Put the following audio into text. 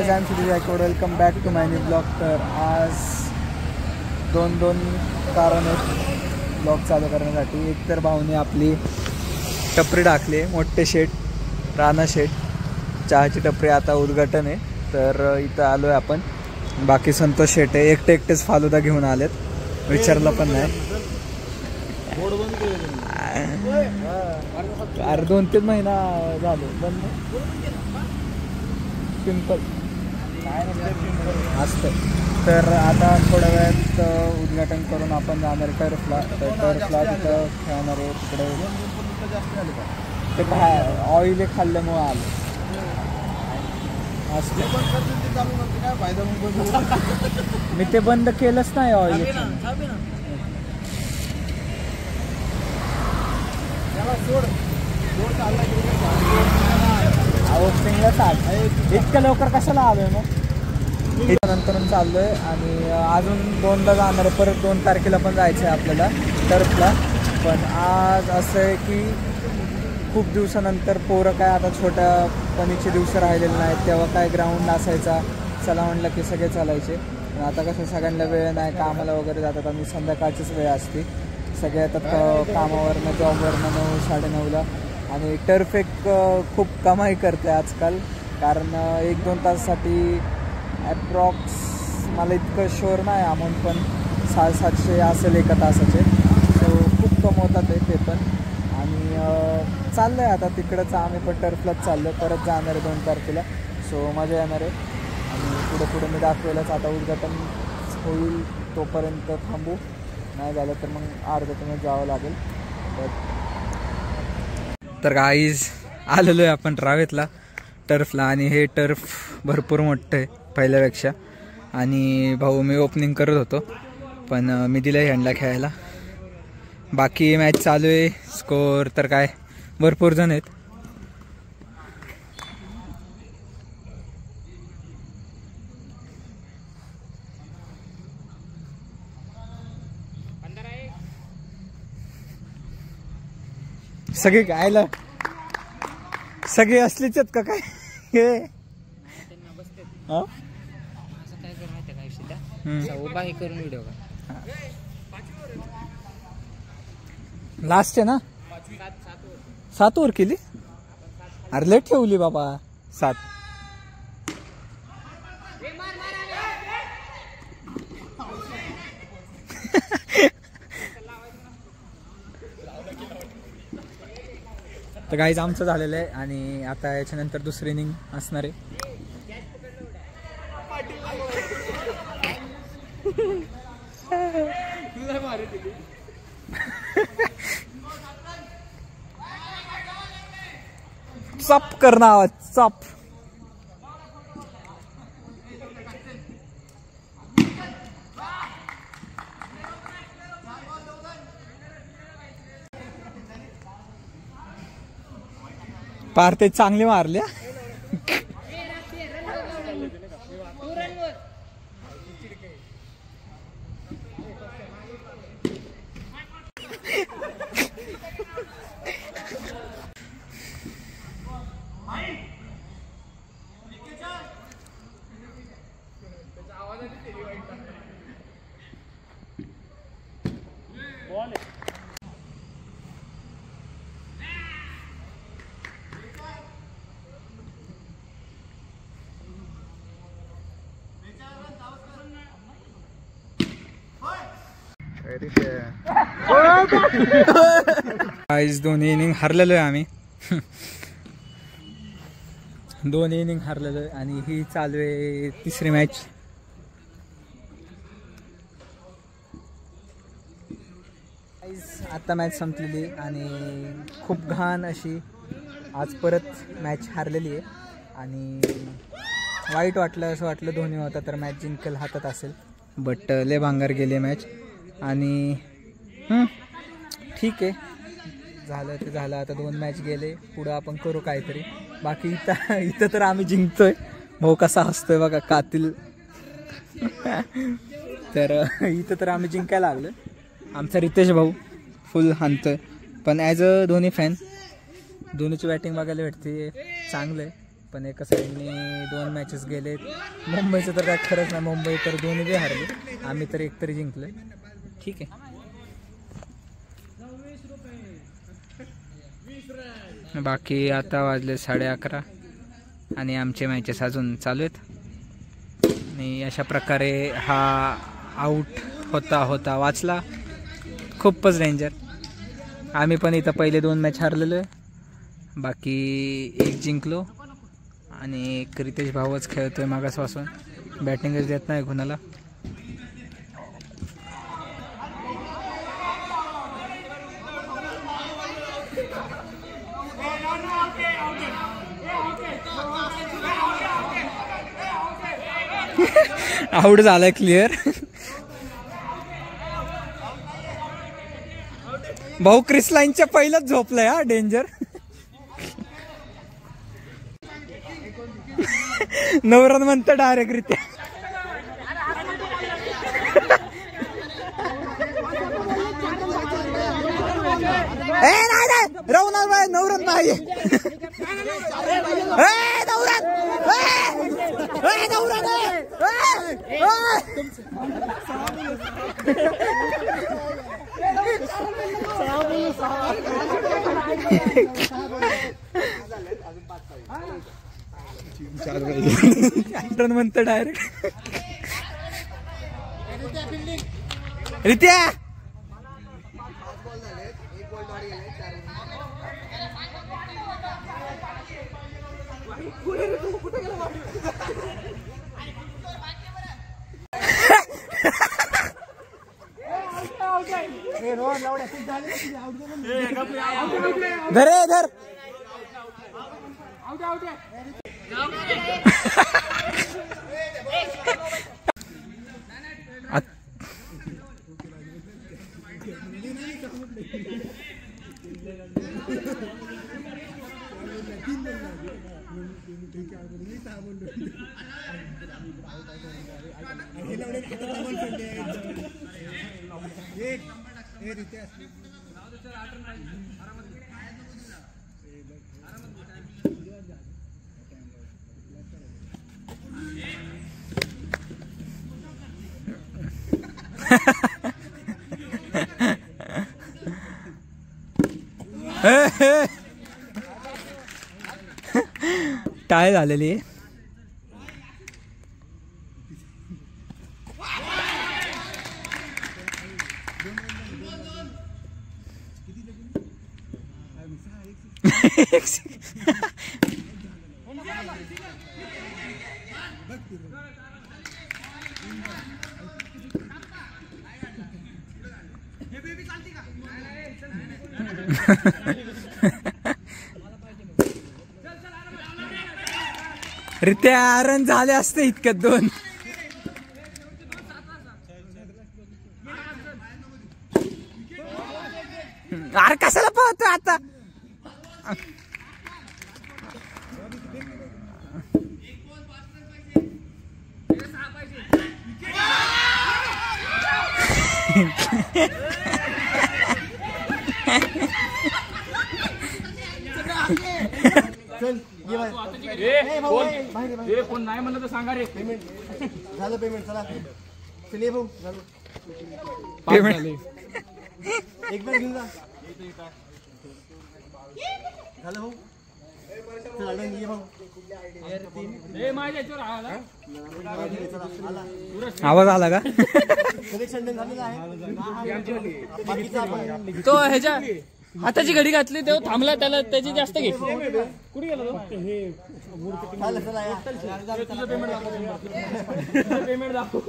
Welcome back to my new blog. तर आज दोन कारण आहेत ब्लॉग चालू करण्यासाठी. एक तर भाऊने आपली टपरी टाकली, मोठे शेट, राणा शेट चहाची टपरी, आता उद्घाटन आहे. तर इथं आलो आहे आपण. बाकी संतोष शेट आहे, एकटेच फालुदा घेऊन आलेत, विचारलं पण नाही. अरे 2-3 महिना झालो बंद, सिंपल असतं. तर आता थोड्या वेळात उद्घाटन करून आपण जाणार टर्फला. तर टर्फला तिथं खेळणार आहे. तिकडे ते काय ऑइल खाल्ल्यामुळं आलं असतं. मी ते बंद केलंच नाही ऑइल. इतकं लवकर कशाला आलोय मग. नंतर चाललोय आणि अजून 2ला जाणार आहे. परत 2 तारखेला पण जायचं आहे आपल्याला टर्फला. पण आज असं आहे की खूप दिवसानंतर पोरं काय आता छोट्यापणीचे दिवस राहिलेले नाहीत. तेव्हा काय ग्राउंड असायचा, चला म्हणलं की सगळे चालायचे. पण आता कसं सगळ्यांना वेळ नाही, कामाला वगैरे जातात आणि संध्याकाळचीच वेळ असते. सगळे येतात कामावरनं, जॉबवरनं 9-9:30ला. आणि टर्फ एक खूप कमाई करते आजकाल, कारण 1-2 तासासाठी ॲप्रॉक्स मला इतकं शुअर नाही अमाऊंट, पण 600-700 असेल एका तासाचे. सो खूप कमवतात ते पण. आणि चाललं आहे आता तिकडंच, आम्ही पण टर्फलाच चाललो. परत जाणार आहे 2 तारखेला. सो मजा येणार आहे. आणि पुढे मी दाखवेलच. आता उद्घाटन होईल तोपर्यंत थांबू, नाही झालं तर मग अर्ध्या तासात जावं लागेल. तर गाईज आलेलो आहे आपण रावेतला टर्फला. आणि हे टर्फ भरपूर मोठं आहे पहिल्यापेक्षा. आणि भाऊ मी ओपनिंग करत होतो, पण मी दिलं ह्यांडला खेळायला. बाकी मॅच चालू आहे. स्कोअर तर काय भरपूर जण आहेत. सगळे गायला सगळे असलेच आहेत का काय? लास्ट आहे ना, 7 ओव्हर केली. अरे लेट ठेवली बाबा 7. तर गाईज आमचं झालेलं आहे. आणि आता याच्यानंतर दुसरी इनिंग असणार आहे. चप करना आवाज, चप. पार ते चांगले मारले. आज 2 इनिंग हरलेलो आहे आम्ही. 2 इनिंग हरलेलो आहे. आणि ही चालू आहे 3री मॅच. आता मॅच संपलेली आणि खूप घाण अशी आज परत मॅच हारलेली आहे. आणि वाईट वाटलं, असं वाटलं धोनी होता तर मॅच जिंकेल, हातात असेल. बट लय भांगार गेली मॅच. आणि ठीक आहे, झालं ते झालं. आता 2 मॅच गेले, पुढं आपण करू काहीतरी. बाकी इथं तर आम्ही जिंकतोय. भाऊ कसा हसतोय बघा, कातील. तर इथं तर आम्ही जिंकायला लागलो. आमचा रितेश भाऊ फुल हाणतोय. पण ॲज अ धोनी फॅन, धोनीची बॅटिंग बघायला भेटते, चांगलं आहे. पण एका साईडने 2 मॅचेस गेले. मुंबईचं तर काय खरंच नाही, मुंबई तर दोन्ही बी हारले, आम्ही तर एक तरी जिंकले. ठीक आहे. बाकी आता वाजले 11:30 आणि आमचे मॅचेस अजून चालू आहेत. आणि अशा प्रकारे हा आऊट होता वाचला. खूपच डेंजर. आम्ही पण इथं पहिले 2 मॅच हारलेलो आहे, बाकी एक जिंकलो. आणि एक रितेश भाऊच खेळतोय मागासपासून, बॅटिंगच देत नाही कुणाला. आऊट झालाय क्लिअर. भाऊ क्रिस लाईनच्या पहिलाच झोपलाय हा, डेंजर. नवरन म्हणतं डायरेक्ट रित्या. रवणार बाय नवरन नाही. म्हणतं डायरेक्ट रित्या. धर टाळ झालेली. रित्या रन झाले असते इतक्यात 2. अरे कशाला पळतो आता. कोण नाही म्हणलं तर सांगा रे. पेमेंट झालं. पेमेंट चला चलिए भाऊ झालं. पेमेंट एक बॅग घेऊन जा. झालं भाऊ. चला ये भाऊ. आवाज आला का. कलेक्शन झालेलं आहे. तो ह्याच्या हाताची घडी घातली तेव्हा थांबला, त्याला त्याची जास्त घे. कुठे गेला तो. पेमेंट दाखव.